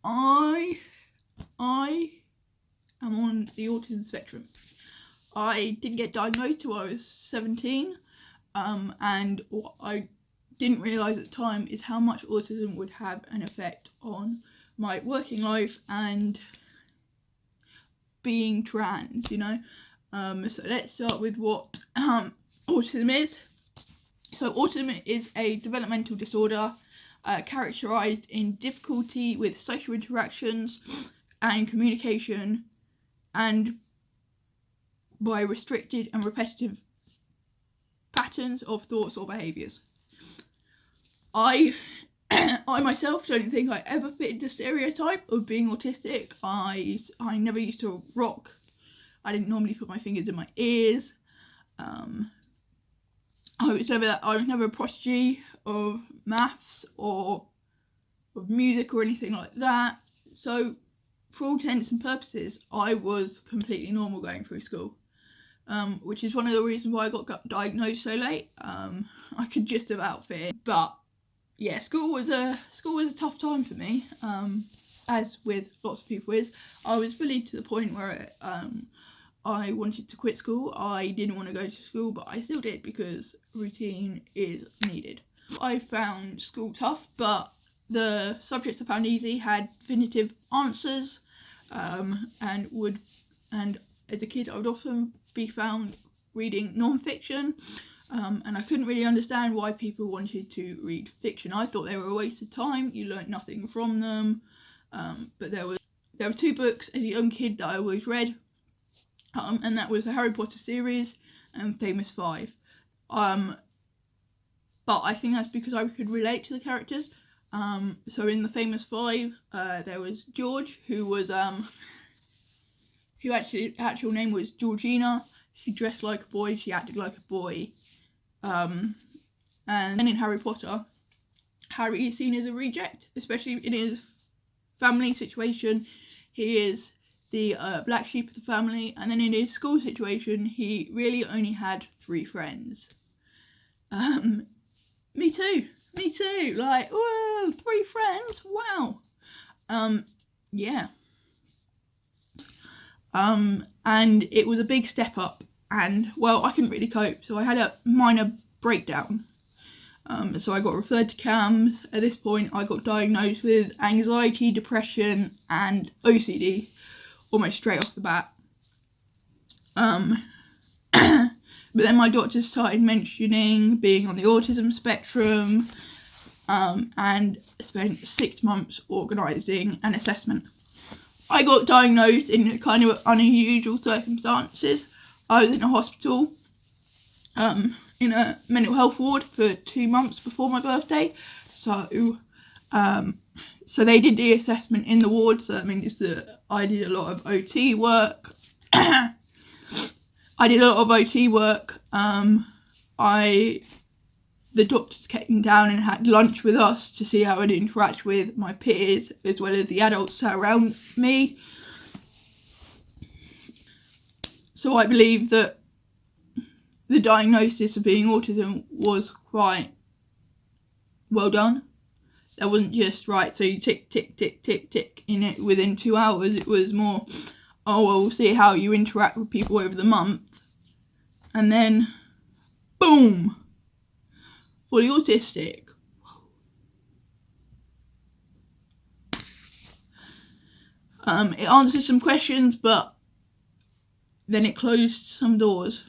I am on the autism spectrum. I didn't get diagnosed till I was 17, and what I didn't realise at the time is how much autism would have an effect on my working life and being trans, you know. So let's start with what autism is. So autism is a developmental disorder characterised in difficulty with social interactions and communication, and by restricted and repetitive patterns of thoughts or behaviours. I myself don't think I ever fitted the stereotype of being autistic. I never used to rock. I didn't normally put my fingers in my ears. I was never a prodigy of maths or of music or anything like that. So, for all intents and purposes, I was completely normal going through school, which is one of the reasons why I got diagnosed so late. I could just about fit in, but yeah, school was a tough time for me. As with lots of people is, I was bullied to the point where I wanted to quit school. I didn't want to go to school, but I still did because routine is needed. I found school tough, but the subjects I found easy had definitive answers, and as a kid I would often be found reading non-fiction, and I couldn't really understand why people wanted to read fiction. I thought they were a waste of time. You learnt nothing from them, but there were 2 books as a young kid that I always read, and that was the Harry Potter series and Famous Five. But I think that's because I could relate to the characters. So in the Famous Five, there was George, who was her actual name was Georgina. She dressed like a boy, she acted like a boy. And then in Harry Potter, Harry is seen as a reject, especially in his family situation. He is the black sheep of the family, and then in his school situation, he really only had 3 friends. Me too. Like, whoa, 3 friends, wow. Yeah. And it was a big step up, and well, I couldn't really cope, so I had a minor breakdown. So I got referred to CAMS. At this point, I got diagnosed with anxiety, depression, and OCD almost straight off the bat. But then my doctor started mentioning being on the autism spectrum, and spent 6 months organising an assessment. I got diagnosed in kind of unusual circumstances. I was in a hospital, in a mental health ward for 2 months before my birthday. So they did the assessment in the ward. So that means that I did a lot of OT work. The doctors came down and had lunch with us to see how I'd interact with my peers as well as the adults around me. So I believe that the diagnosis of being autism was quite well done. That wasn't just, right, so you tick, tick, tick, tick, tick in it within 2 hours. It was more, oh, well, we'll see how you interact with people over the month. And then, boom, fully autistic. It answered some questions, but then it closed some doors.